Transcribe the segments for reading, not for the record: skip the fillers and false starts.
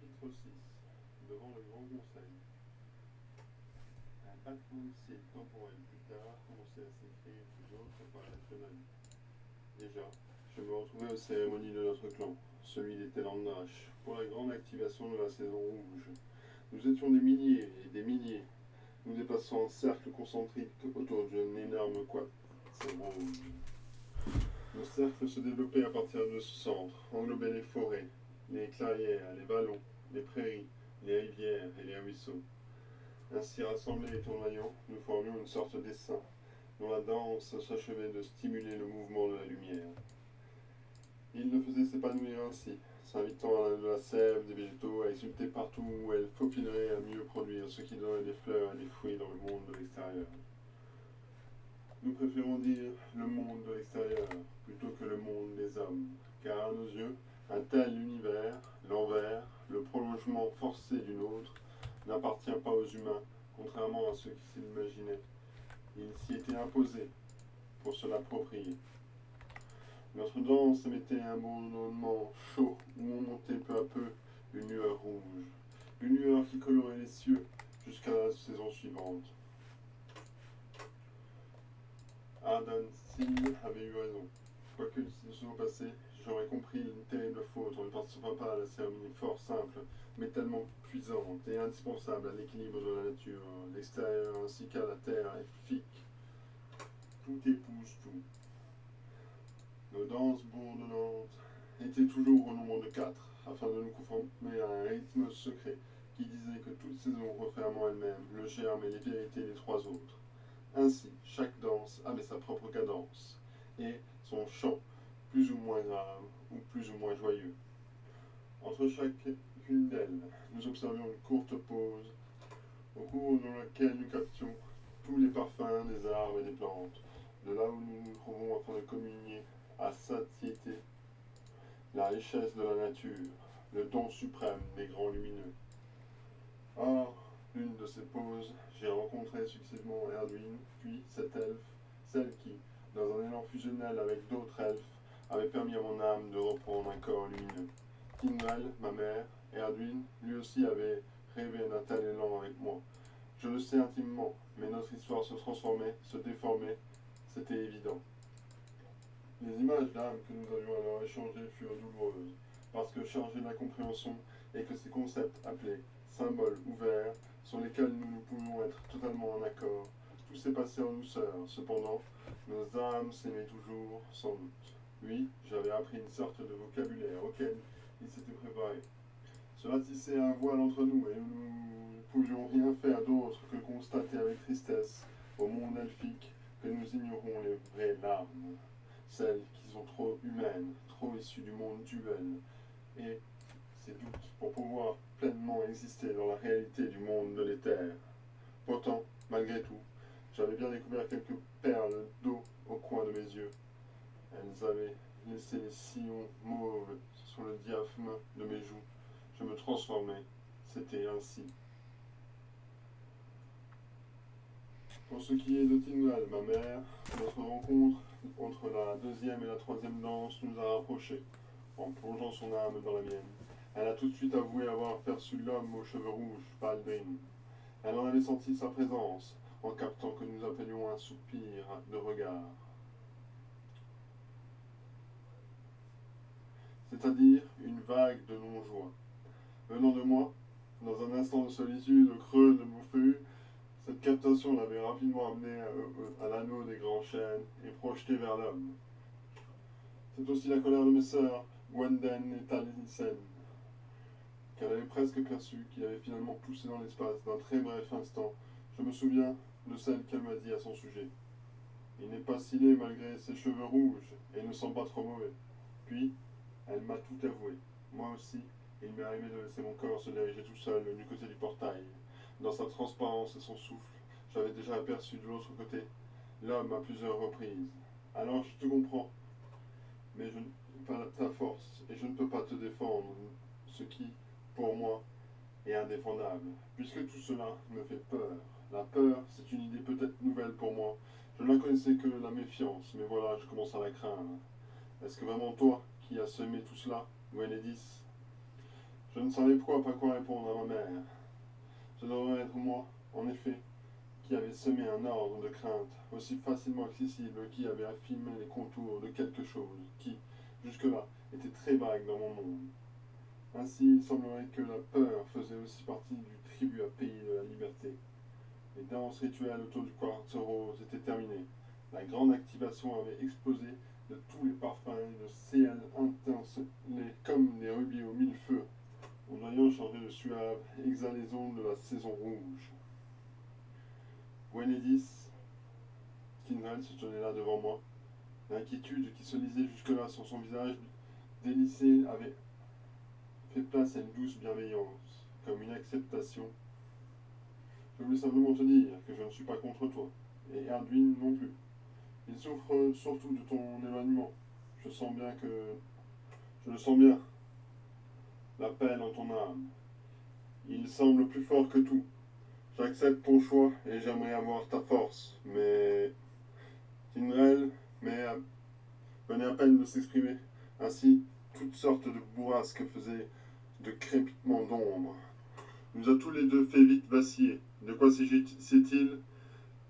Chapitre 6. Devant le Grand Conseil. Un battement de cils temporel plus tard commençait à s'écrire sous d'autres paraître unanimes. Déjà, je me retrouvais aux cérémonies de notre clan, celui des Telandrash, pour la grande activation de la saison rouge. Nous étions des milliers et des milliers, nous dépassant en cercle concentrique autour d'une énorme couette. C'est rouge. Nos cercles se développaient à partir de ce centre, englobaient les forêts, les clairières, les vallons, les prairies, les rivières et les ruisseaux. Ainsi rassemblés et tournoyants, nous formions une sorte d'essaim, dont la danse s'achevait de stimuler le mouvement de la lumière. Il le faisait s'épanouir ainsi, s'invitant à la sève des végétaux, à exulter partout où elle faufilerait à mieux produire ce qui donnerait des fleurs et des fruits dans le monde de l'extérieur. Nous préférons dire le monde de l'extérieur plutôt que le monde des hommes, car à nos yeux, un tel univers, l'envers, le prolongement forcé du nôtre, n'appartient pas aux humains, contrairement à ceux qui s'imaginaient. Ils s'y étaient imposés pour se l'approprier. Notre danse émettait un bourdonnement chaud où on montait peu à peu une lueur rouge, une lueur qui colorait les cieux jusqu'à la saison suivante. Ardan Singh avait eu raison. Quoique se soit passé, j'aurais compris une terrible faute en ne participant pas à la cérémonie fort simple, mais tellement puissante et indispensable à l'équilibre de la nature, l'extérieur ainsi qu'à la terre elfique. Tout épouse tout. Nos danses bourdonnantes étaient toujours au nombre de 4, afin de nous conformer à un rythme secret qui disait que toute saison refermant elle-même le germe et les vérités des 3 autres. Ainsi, chaque danse avait sa propre cadence, et son chant, plus ou moins grave ou plus ou moins joyeux. Entre chacune d'elles, nous observions une courte pause, au cours de laquelle nous captions tous les parfums des arbres et des plantes, de là où nous nous trouvons afin de communier à satiété la richesse de la nature, le don suprême des grands lumineux. Or, l'une de ces pauses, j'ai rencontré successivement Erdwin, puis cet elfe, celle qui, dans un élan fusionnel avec d'autres elfes, avait permis à mon âme de reprendre un corps lumineux. Tinwell, ma mère, Erdwin, lui aussi avait rêvé d'un tel élan avec moi. Je le sais intimement, mais notre histoire se transformait, se déformait, c'était évident. Les images d'âme que nous avions alors échangées furent douloureuses, parce que chargées d'incompréhension et que ces concepts appelés symboles ouverts, sur lesquels nous ne pouvions être totalement en accord, tout s'est passé en douceur. Cependant, nos âmes s'aimaient toujours, sans doute. Oui, j'avais appris une sorte de vocabulaire auquel il s'était préparé. Cela tissait un voile entre nous et nous ne pouvions rien faire d'autre que constater avec tristesse au monde elfique que nous ignorons les vraies larmes, celles qui sont trop humaines, trop issues du monde duel, et ces doutes pour pouvoir pleinement exister dans la réalité du monde de l'éther. Pourtant, malgré tout, j'avais bien découvert quelques perles d'eau au coin de mes yeux. Elles avaient laissé les sillons mauves sur le diaphragme de mes joues. Je me transformais. C'était ainsi. Pour ce qui est de Tinwell, ma mère, notre rencontre entre la deuxième et la troisième danse nous a rapprochés, en plongeant son âme dans la mienne. Elle a tout de suite avoué avoir perçu l'homme aux cheveux rouges, Baldwin. Elle en avait senti sa présence, en captant que nous appelions un soupir de regard. C'est-à-dire une vague de non-joie. Venant de moi, dans un instant de solitude au creux de mon feu, cette captation l'avait rapidement amené à l'anneau des grands chênes et projeté vers l'homme. C'est aussi la colère de mes sœurs, Gwenden et Taliesin, qu'elle avait presque perçu, qu'il avait finalement poussé dans l'espace d'un très bref instant. Je me souviens de celle qu'elle m'a dit à son sujet. Il n'est pas si laid malgré ses cheveux rouges et ne sent pas trop mauvais. Puis, elle m'a tout avoué. Moi aussi, il m'est arrivé de laisser mon corps se diriger tout seul du côté du portail. Dans sa transparence et son souffle, j'avais déjà aperçu de l'autre côté l'homme à plusieurs reprises. Alors je te comprends, mais je n'ai pas ta force et je ne peux pas te défendre, ce qui, pour moi, est indéfendable, puisque tout cela me fait peur. La peur, c'est une idée peut-être nouvelle pour moi. Je ne la connaissais que la méfiance, mais voilà, je commence à la craindre. Est-ce que vraiment toi qui as semé tout cela, Gwenedis? Je ne savais pas quoi répondre à ma mère. Ce devrait être moi, en effet, qui avait semé un ordre de crainte, aussi facilement accessible, qui avait affirmé les contours de quelque chose qui, jusque-là, était très vague dans mon monde. Ainsi, il semblerait que la peur faisait aussi partie du tribut à payer de la liberté. Les danses rituelles autour du quartz rose étaient terminées. La grande activation avait explosé de tous les parfums et de ciel intenses, comme des rubis au mille feux, aux noyaux chargés de suave exhalaison de la saison rouge. Gwenedis, Kinrel se tenait là devant moi. L'inquiétude qui se lisait jusque-là sur son visage délicé avait fait place à une douce bienveillance, comme une acceptation. Je voulais simplement te dire que je ne suis pas contre toi, et Erdwin non plus. Il souffre surtout de ton éloignement. Je sens bien que... Je le sens bien, l'appel en ton âme. Il semble plus fort que tout. J'accepte ton choix et j'aimerais avoir ta force, mais... Tinrel venait à peine de s'exprimer. Ainsi, toutes sortes de bourrasques faisaient de crépitements d'ombre. Nous a tous les deux fait vite vaciller. De quoi s'agit-il?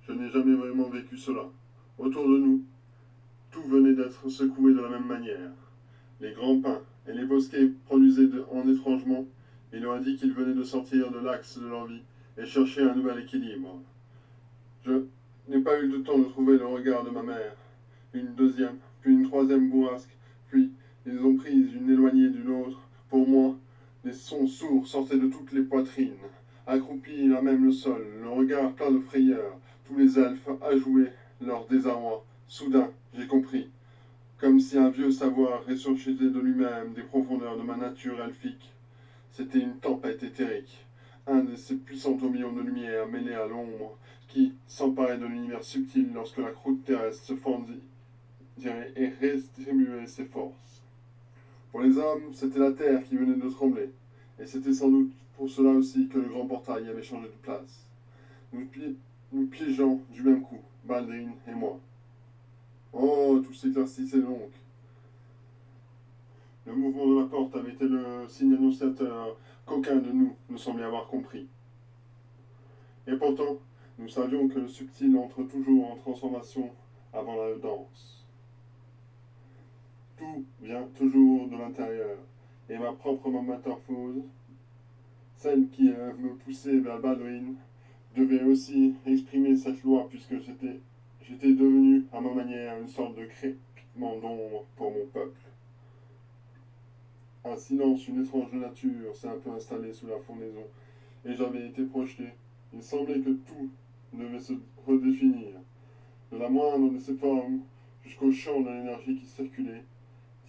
Je n'ai jamais vraiment vécu cela. Autour de nous, tout venait d'être secoué de la même manière. Les grands pins et les bosquets produisaient en étrangement. Il leur a dit qu'ils venaient de sortir de l'axe de leur vie et chercher un nouvel équilibre. Je n'ai pas eu le temps de trouver le regard de ma mère. Une deuxième, puis une troisième bourrasque, puis ils ont pris une éloignée d'une autre. Pour moi, des sons sourds sortaient de toutes les poitrines. Accroupis à même le sol, le regard plein de frayeur, tous les elfes ajouaient leur désarroi. Soudain, j'ai compris. Comme si un vieux savoir ressuscitait de lui-même des profondeurs de ma nature elfique. C'était une tempête éthérique, un de ces puissants tourbillons de lumière mêlés à l'ombre, qui s'emparait de l'univers subtil lorsque la croûte terrestre se fendit et redistribuait ses forces. Pour les hommes, c'était la terre qui venait de trembler, et c'était sans doute pour cela aussi que le grand portail avait changé de place. Nous piégeons du même coup, Baldrine et moi. Oh, tout s'éclaircissait donc. Le mouvement de la porte avait été le signe annonciateur qu'aucun de nous ne semblait avoir compris. Et pourtant, nous savions que le subtil entre toujours en transformation avant la danse. Tout vient toujours de l'intérieur, et ma propre métamorphose, celle qui me poussait vers Baldwin, devait aussi exprimer cette loi puisque j'étais devenu à ma manière une sorte de crépitement d'ombre pour mon peuple. Un silence, une étrange nature s'est un peu installée sous la fondaison, et j'avais été projeté. Il semblait que tout devait se redéfinir, de la moindre de ses formes jusqu'au champ de l'énergie qui circulait.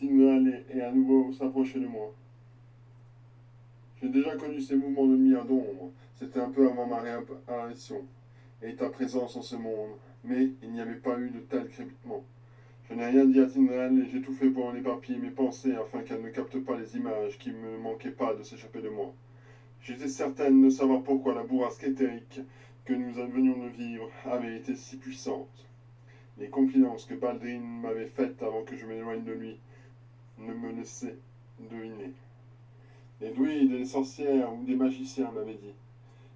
Tingal et à nouveau s'approcher de moi. J'ai déjà connu ces mouvements de lumière d'ombre, c'était un peu avant ma réapparition, et ta présence en ce monde, mais il n'y avait pas eu de tel crépitement. Je n'ai rien dit à Tinrel et j'ai tout fait pour en éparpiller mes pensées afin qu'elle ne capte pas les images qui ne manquaient pas de s'échapper de moi. J'étais certaine de savoir pourquoi la bourrasque éthérique que nous venions de vivre avait été si puissante. Les confidences que Baldrine m'avait faites avant que je m'éloigne de lui ne me laissaient deviner. Les druides, des sorcières ou des magiciens m'avaient dit.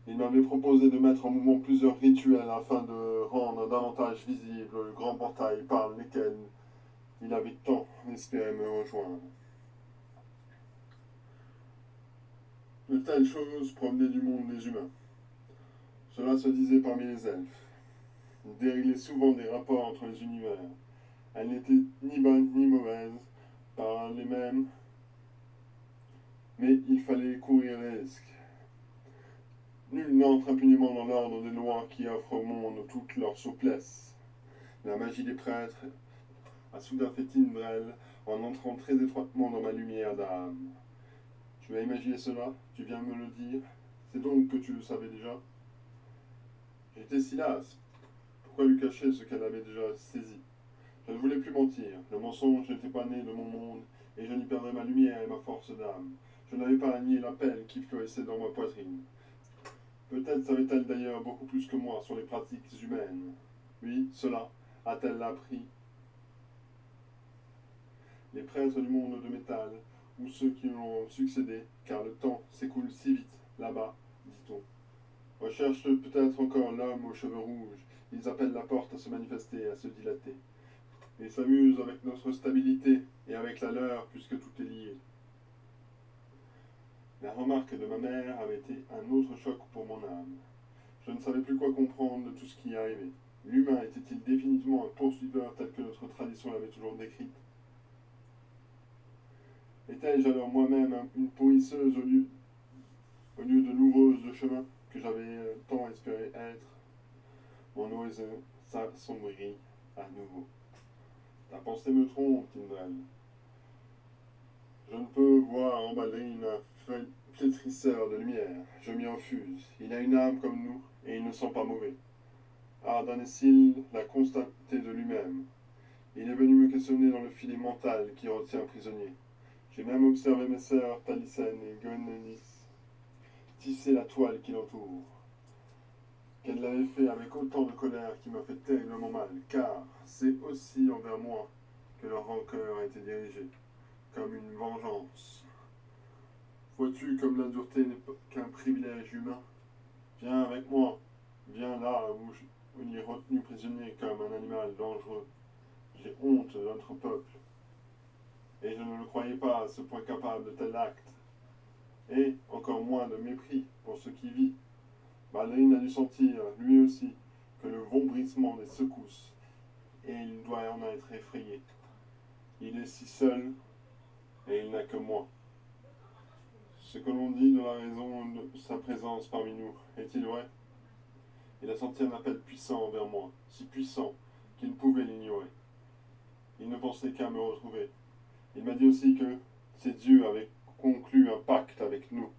Il m'avait proposé de mettre en mouvement plusieurs rituels afin de rendre davantage visible le grand portail par lequel il avait tant espéré me rejoindre. De telles choses provenaient du monde des humains. Cela se disait parmi les elfes. Il dérilait souvent des rapports entre les univers. Elles n'étaient ni bonnes ni mauvaises par les mêmes, mais il fallait courir les risques. Nul n'entre impunément dans l'ordre des lois qui offrent au monde toute leur souplesse. La magie des prêtres a soudain fait Tinbrel en entrant très étroitement dans ma lumière d'âme. Tu as imaginé cela? Tu viens me le dire? C'est donc que tu le savais déjà? J'étais si lasse. Pourquoi lui cacher ce qu'elle avait déjà saisi? Je ne voulais plus mentir. Le mensonge n'était pas né de mon monde, et je n'y perdrais ma lumière et ma force d'âme. Je n'avais pas nié l'appel qui florissait dans ma poitrine. Peut-être savait-elle d'ailleurs beaucoup plus que moi sur les pratiques humaines. Oui, cela a-t-elle appris. Les prêtres du monde de métal ou ceux qui l'ont succédé, car le temps s'écoule si vite, là-bas, dit-on. Recherche peut-être encore l'homme aux cheveux rouges. Ils appellent la porte à se manifester, à se dilater. Ils s'amusent avec notre stabilité et avec la leur, puisque tout est lié. La remarque de ma mère avait été un autre choc pour mon âme. Je ne savais plus quoi comprendre de tout ce qui arrivait. L'humain était-il définitivement un poursuiveur tel que notre tradition l'avait toujours décrit? Étais-je alors moi-même une pourrisseuse au lieu de l'ouvreuse de chemin que j'avais tant espéré être? Mon horizon s'assombrit à nouveau. Ta pensée me trompe, Tindrel. Je ne peux voir en Baldrine un flétrisseur de lumière. Je m'y refuse. Il a une âme comme nous, et il ne sent pas mauvais. Ardanessil l'a constaté de lui-même. Il est venu me questionner dans le filet mental qui retient un prisonnier. J'ai même observé mes sœurs Talisen et Gwenelis tisser la toile qui l'entoure. Qu'elle l'avait fait avec autant de colère qui m'a fait terriblement mal, car c'est aussi envers moi que leur rancœur a été dirigée, comme une vengeance. Vois-tu comme la dureté n'est qu'un privilège humain? Viens avec moi, viens là où on y est retenu prisonnier comme un animal dangereux. J'ai honte de notre peuple, et je ne le croyais pas à ce point capable de tel acte, et encore moins de mépris pour ce qui vit. Baldrine a dû sentir, lui aussi, que le vombrissement des secousses, et il doit en être effrayé. Il est si seul, et il n'a que moi. Ce que l'on dit de la raison de sa présence parmi nous, est-il vrai? Il a senti un appel puissant envers moi, si puissant qu'il ne pouvait l'ignorer. Il ne pensait qu'à me retrouver. Il m'a dit aussi que ces dieux avaient conclu un pacte avec nous.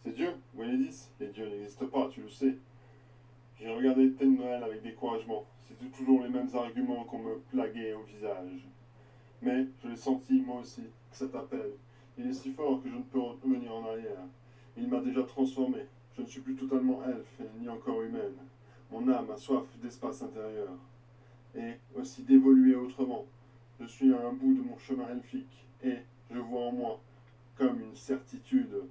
Ces dieux, Wélédis, les dieux n'existent pas, tu le sais. J'ai regardé Tendrel avec découragement. C'était toujours les mêmes arguments qu'on me plaguait au visage. Mais je l'ai senti, moi aussi, cet appel. Il est si fort que je ne peux revenir en arrière. Il m'a déjà transformé. Je ne suis plus totalement elfe, ni encore humaine. Mon âme a soif d'espace intérieur. Et aussi d'évoluer autrement. Je suis à un bout de mon chemin elfique. Et je vois en moi, comme une certitude.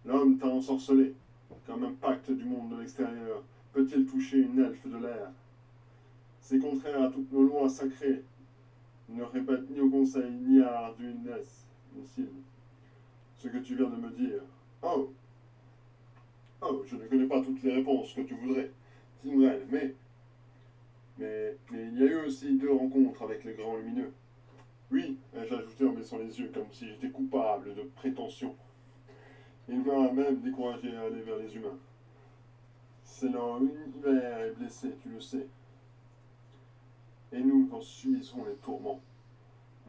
L'homme t'a ensorcelé, comme un pacte du monde de l'extérieur. Peut-il toucher une elfe de l'air? C'est contraire à toutes nos lois sacrées. Ne répète ni au conseil, ni à Arduinès, ce que tu viens de me dire. Oh, oh, je ne connais pas toutes les réponses que tu voudrais, Timrel, mais il y a eu aussi 2 rencontres avec les grands lumineux. Oui, ai-je ajouté en baissant les yeux, comme si j'étais coupable de prétention. Il m'a même découragé à aller vers les humains. C'est leur univers est blessé, tu le sais. Et nous en subissons les tourments.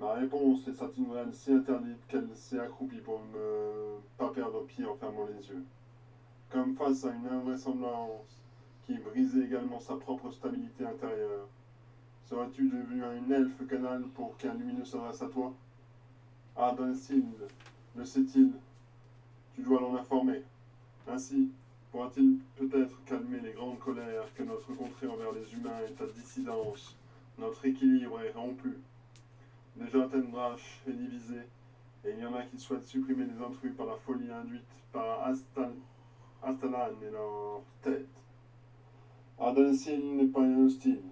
Ma réponse est sa Timrel si interdite qu'elle s'est accroupie pour ne pas perdre pied en fermant les yeux. Comme face à une invraisemblance qui brisait également sa propre stabilité intérieure. Serais-tu devenu un elfe canal pour qu'un lumineux s'adresse à toi? Ardensil, le sait-il? Tu dois l'en informer. Ainsi, pourra-t-il peut-être calmer les grandes colères que notre contrée envers les humains est à dissidence. Notre équilibre est rompu. Déjà Tendrach est divisé, et il y en a qui souhaitent supprimer les intrus par la folie induite par Astalan et leur tête. Ardensil n'est pas hostile,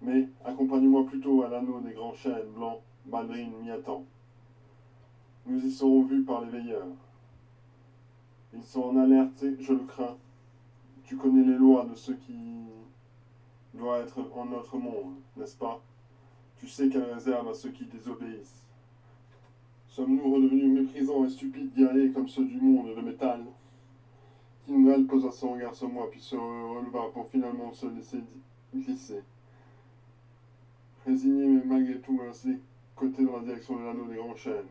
mais accompagne-moi plutôt à l'anneau des grands chênes blancs, Baldrine m'y attend. Nous y serons vus par les veilleurs. Ils sont en alerte, je le crains. Tu connais les lois de ce qui doit être en notre monde, n'est-ce pas? Tu sais qu'elle réserve à ceux qui désobéissent. Sommes-nous redevenus méprisants et stupides guerriers comme ceux du monde de métal? Timrel posa son regard sur moi, puis se releva pour finalement se laisser glisser. Résigné mais malgré tout ainsi, côté dans la direction de l'anneau des grands chênes.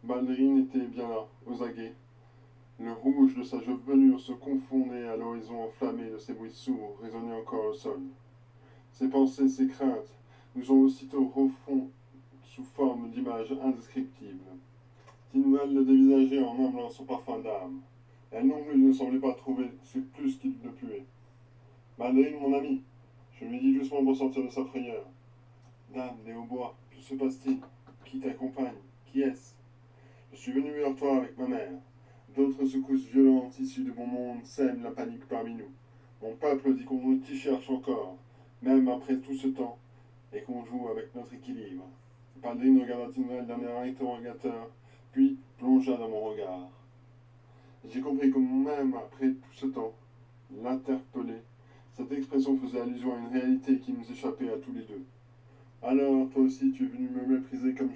Baldrine était bien là, aux aguets. Le rouge de sa chevelure se confondait à l'horizon enflammé de ses bruits sourds, résonnaient encore au sol. Ses pensées, ses craintes, nous ont aussitôt refond sous forme d'images indescriptibles. Tindal le dévisageait en embellant son parfum d'âme. Elle non plus ne semblait pas trouver plus qu'il ne puait. Baldrine, mon ami, je lui dis doucement pour sortir de sa frayeur. Dame, des hautbois, que se passe-t-il? Qui t'accompagne? Qui est-ce? Je suis venu vers toi avec ma mère. D'autres secousses violentes issues de mon monde sèment la panique parmi nous. Mon peuple dit qu'on t'y cherche encore, même après tout ce temps, et qu'on joue avec notre équilibre. Baldrine regarda Tindrel d'un air interrogateur, puis plongea dans mon regard. J'ai compris que même après tout ce temps, l'interpeller, cette expression faisait allusion à une réalité qui nous échappait à tous les deux. Alors, toi aussi, tu es venu me mépriser comme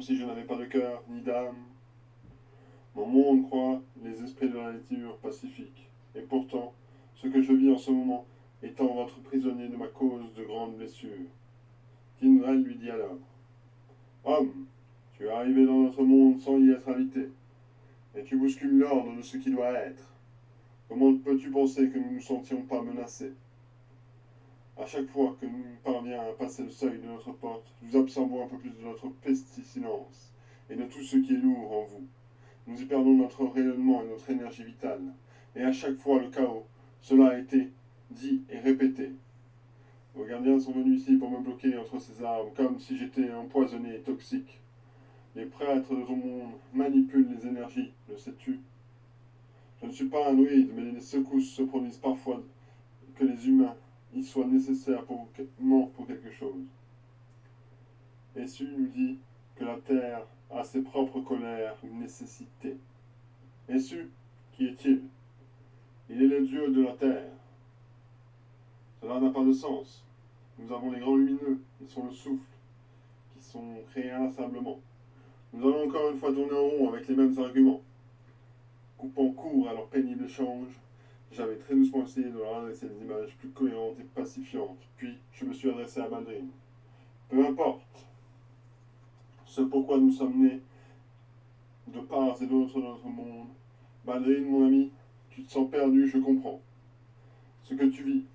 si je n'avais pas de cœur ni d'âme. Mon monde croit les esprits de la nature pacifique. Et pourtant, ce que je vis en ce moment étant votre prisonnier de ma cause de grandes blessures. Tindrel lui dit alors: Homme, tu es arrivé dans notre monde sans y être invité, et tu bouscules l'ordre de ce qui doit être. Comment peux-tu penser que nous ne nous sentions pas menacés? À chaque fois que nous parvions à passer le seuil de notre porte, nous absorbons un peu plus de notre pestilence et de tout ce qui est lourd en vous. Nous y perdons notre rayonnement et notre énergie vitale. Et à chaque fois, le chaos, cela a été dit et répété. Vos gardiens sont venus ici pour me bloquer entre ces arbres, comme si j'étais empoisonné et toxique. Les prêtres de ton monde manipulent les énergies, le sais-tu? Je ne suis pas un druide, mais les secousses se produisent parfois que les humains y soient nécessaires pour quelque chose. Essu nous dit que la terre a ses propres colères ou nécessités. Essu, qui est-il? Il est le dieu de la terre. Cela n'a pas de sens. Nous avons les grands lumineux, ils sont le souffle, qui sont créés inlassablement. Nous allons encore une fois tourner en rond avec les mêmes arguments. Coupant court à leur pénible échange, j'avais très doucement essayé de leur adresser des images plus cohérentes et pacifiantes, puis je me suis adressé à Baldrine. Peu importe ce pourquoi nous sommes nés de part et d'autre de notre monde, Baldrine, mon ami, tu te sens perdu, je comprends. Ce que tu vis,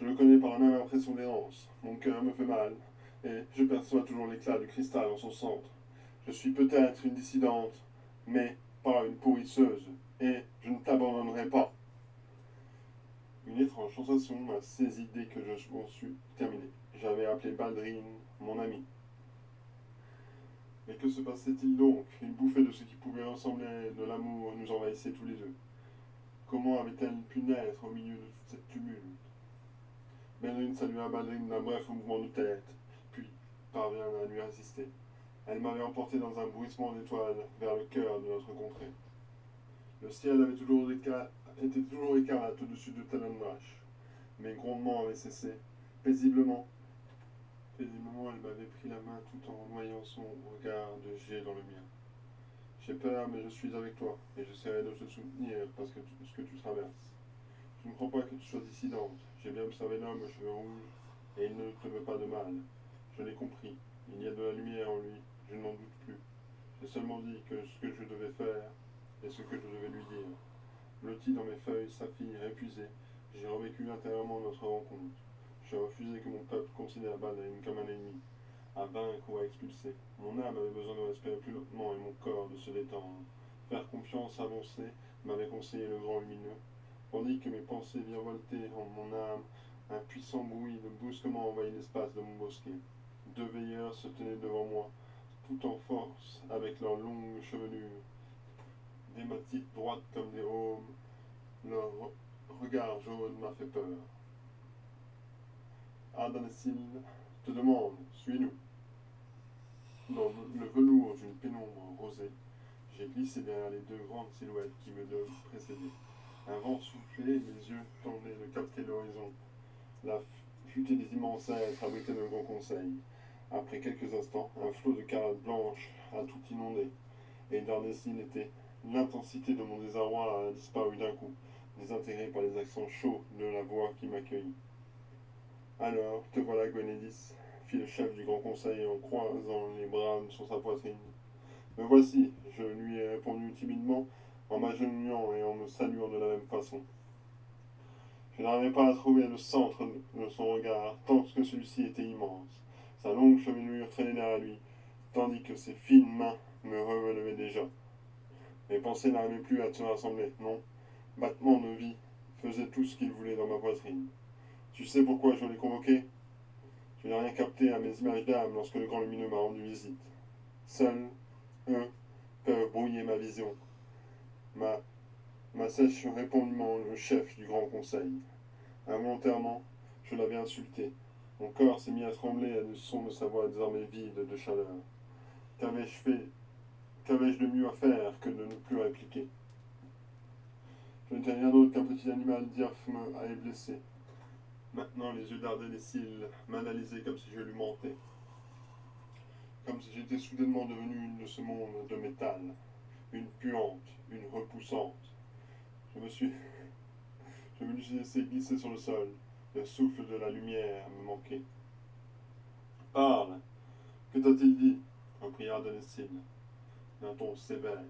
je le connais par la même impression d'errance. Mon cœur me fait mal, et je perçois toujours l'éclat du cristal en son centre. Je suis peut-être une dissidente, mais pas une pourrisseuse, et je ne t'abandonnerai pas. Une étrange sensation m'a saisi dès que je m'en suis terminé. J'avais appelé Baldrine mon ami. Mais que se passait-il donc? Une bouffée de ce qui pouvait ressembler de l'amour nous envahissait tous les deux. Comment avait-elle pu naître au milieu de toute cette tumulte? Baldrine salua Baldrine d'un bref mouvement de tête, puis parvint à lui résister. Elle m'avait emporté dans un bruissement d'étoiles vers le cœur de notre contrée. Le ciel avait été toujours écarlate au-dessus de Talondrache. Mes grondements avaient cessé. Paisiblement, elle m'avait pris la main tout en noyant son regard de jet dans le mien. J'ai peur, mais je suis avec toi, et j'essaierai de te soutenir parce que ce que tu traverses. Je ne crois pas que tu sois dissidente. J'ai bien observé l'homme aux cheveux rouges, et il ne te veut pas de mal. Je l'ai compris. Il y a de la lumière en lui, je n'en doute plus. J'ai seulement dit que ce que je devais faire et ce que je devais lui dire. Blotti dans mes feuilles, saphir, épuisé, j'ai revécu intérieurement notre rencontre. J'ai refusé que mon peuple considère Baldrine comme un ennemi, à vaincre ou à expulser. Mon âme avait besoin de respirer plus lentement et mon corps de se détendre. Faire confiance, avancer, m'avait conseillé le grand lumineux, tandis que mes pensées virevoltaient en mon âme, un puissant bruit de brusquement envahit l'espace de mon bosquet. Deux veilleurs se tenaient devant moi, tout en force, avec leurs longues chevelures, des matites droites comme des aumes. Leur regard jaune m'a fait peur. Ardansil te demande, suis-nous. Dans le velours d'une pénombre rosée, j'ai glissé derrière les deux grandes silhouettes qui me précédaient. Un vent soufflait, mes yeux tendaient de capter l'horizon. La futée des immenses êtres abritait le grand conseil. Après quelques instants, un flot de carades blanches a tout inondé, et Darnessil était. L'intensité de mon désarroi a disparu d'un coup, désintégré par les accents chauds de la voix qui m'accueillit. Alors, te voilà, Gwenedis, fit le chef du grand conseil en croisant les bras sur sa poitrine. Me voici, je lui ai répondu timidement, en m'agenouillant et en me saluant de la même façon. Je n'arrivais pas à trouver le centre de son regard, tant que celui-ci était immense. Sa longue chevelure traînait derrière lui, tandis que ses fines mains me relevaient déjà. Mes pensées n'arrivaient plus à se rassembler, non. Battement de vie faisait tout ce qu'il voulait dans ma poitrine. Tu sais pourquoi je l'ai convoqué? Je n'ai rien capté à mes images d'âme lorsque le grand lumineux m'a rendu visite. Seuls, eux, peuvent brouiller ma vision. M'assèche répondamment le chef du grand conseil. Involontairement, je l'avais insulté. Mon corps s'est mis à trembler à le son de sa voix désormais vide de chaleur. Qu'avais-je de mieux à faire que de ne plus répliquer? Je n'étais rien d'autre qu'un petit animal diaphme et blessé. Maintenant, les yeux d'Ardennessil m'analysaient comme si je lui mentais. Comme si j'étais soudainement devenu une de ce monde de métal. Une puante, une repoussante. Je me suis laissé glisser sur le sol. Le souffle de la lumière me manquait. Parle! Que t'a-t-il dit? Reprit Ardennessil, d'un ton sévère.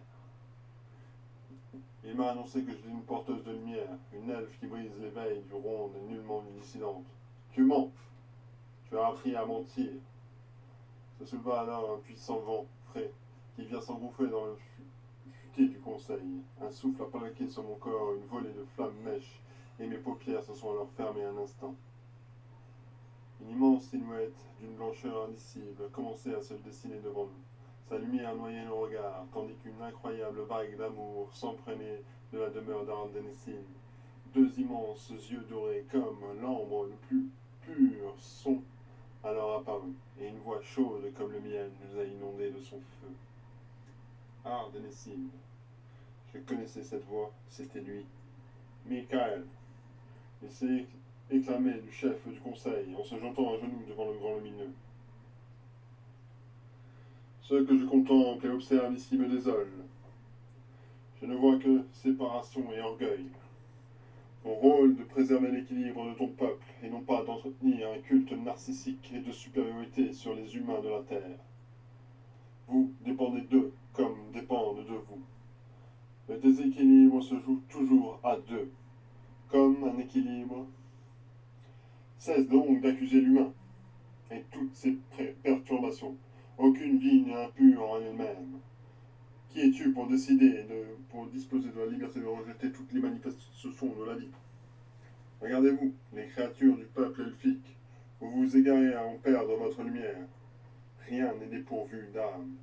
Il m'a annoncé que j'étais une porteuse de lumière, une elfe qui brise l'éveil du ronde et nullement une dissidente. Tu mens! Tu as appris à mentir. Se souleva alors un puissant vent frais qui vient s'engouffrer dans le futé du conseil. Un souffle a plaqué sur mon corps, une volée de flammes mèches, et mes paupières se sont alors fermées un instant. Une immense silhouette d'une blancheur indicible commençait à se dessiner devant nous. Sa lumière noyait nos regards, tandis qu'une incroyable vague d'amour s'emprenait de la demeure d'Ardennessil. Deux immenses yeux dorés, comme l'ambre le plus pur, sont alors apparus, et une voix chaude comme le miel nous a inondés de son feu. Ardennessil. Je connaissais cette voix, c'était lui. Michael. Il s'est éclamé du chef du conseil en se jetant à genoux devant le grand lumineux. Ce que je contemple et observe ici me désole. Je ne vois que séparation et orgueil. Ton rôle de préserver l'équilibre de ton peuple et non pas d'entretenir un culte narcissique et de supériorité sur les humains de la terre. Vous dépendez d'eux comme dépendent de vous. Le déséquilibre se joue toujours à deux, comme un équilibre. Cesse donc d'accuser l'humain et toutes ses perturbations. Aucune vie n'est impure en elle-même. Qui es-tu pour pour disposer de la liberté de rejeter toutes les manifestations de la vie? Regardez-vous, les créatures du peuple elfique, vous vous égarez à en perdre votre lumière. Rien n'est dépourvu d'âme.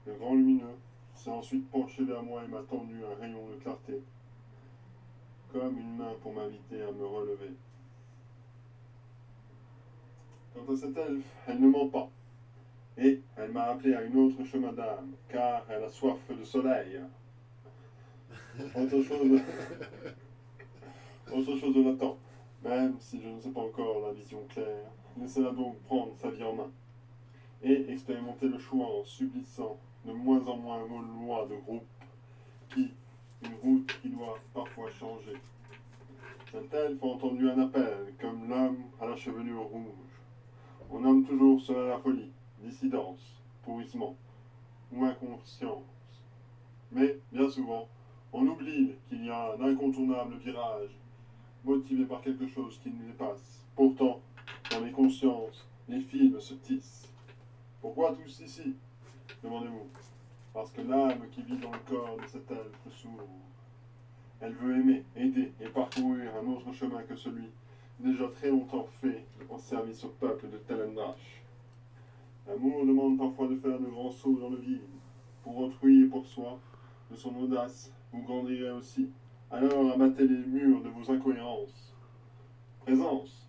Le grand lumineux s'est ensuite penché vers moi et m'a tendu un rayon de clarté, comme une main pour m'inviter à me relever. Quant à cette elfe, elle ne ment pas. Et elle m'a appelé à une autre chemin d'âme, car elle a soif de soleil. Autre chose l'attend, même si je ne sais pas encore la vision claire. Laissez-la donc prendre sa vie en main et expérimenter le choix en subissant de moins en moins vos lois de groupe, une route qui doit parfois changer. Cette elfe a entendu un appel, comme l'homme à la chevelure rouge. On nomme toujours cela la folie, dissidence, pourrissement ou inconscience. Mais, bien souvent, on oublie qu'il y a un incontournable virage, motivé par quelque chose qui nous dépasse. Pourtant, dans les consciences, les fils se tissent. Pourquoi tous ici? Demandez-vous. Parce que l'âme qui vit dans le corps de cette elfe s'ouvre. Elle veut aimer, aider et parcourir un autre chemin que celui déjà très longtemps fait en service au peuple de Telendrach. L'amour demande parfois de faire de grands sauts dans le vide. Pour autrui et pour soi, de son audace, vous grandirez aussi. Alors abattez les murs de vos incohérences. Présence.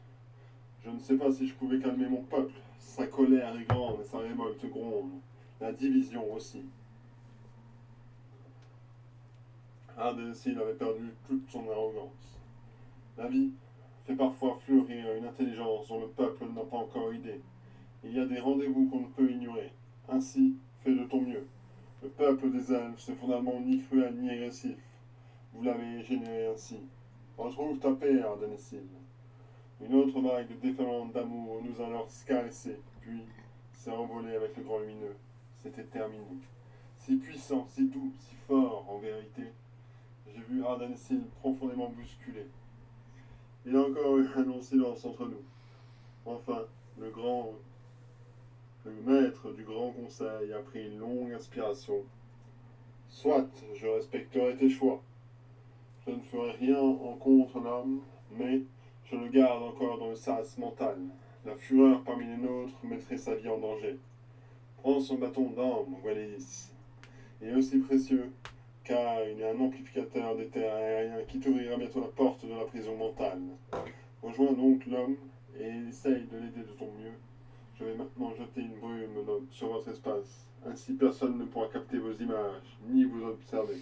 Je ne sais pas si je pouvais calmer mon peuple. Sa colère est grande et sa révolte gronde. La division aussi. Ardennessil avait perdu toute son arrogance. La vie fait parfois fleurir une intelligence dont le peuple n'a pas encore idée. Il y a des rendez-vous qu'on ne peut ignorer. Ainsi, fais de ton mieux. Le peuple des elfes, c'est fondamentalement ni cruel ni agressif. Vous l'avez généré ainsi. Retrouve ta paix, Ardennessil. Une autre vague déferlante d'amour nous a alors caressés, puis s'est envolée avec le grand lumineux. C'était terminé. Si puissant, si doux, si fort, en vérité. J'ai vu Ardennessil profondément bousculé. Il y a encore eu un long silence entre nous. Enfin, le maître du grand conseil a pris une longue inspiration. Soit, je respecterai tes choix. Je ne ferai rien en contre l'homme, mais je le garde encore dans le sas mental. La fureur parmi les nôtres mettrait sa vie en danger. Prends son bâton d'armes, Wallis. Il est aussi précieux, car il est un amplificateur des terres aériens qui t'ouvrira bientôt la porte de la prison mentale. Rejoins donc l'homme et essaye de l'aider de ton mieux. Je vais maintenant jeter une brume sur votre espace. Ainsi personne ne pourra capter vos images, ni vous observer.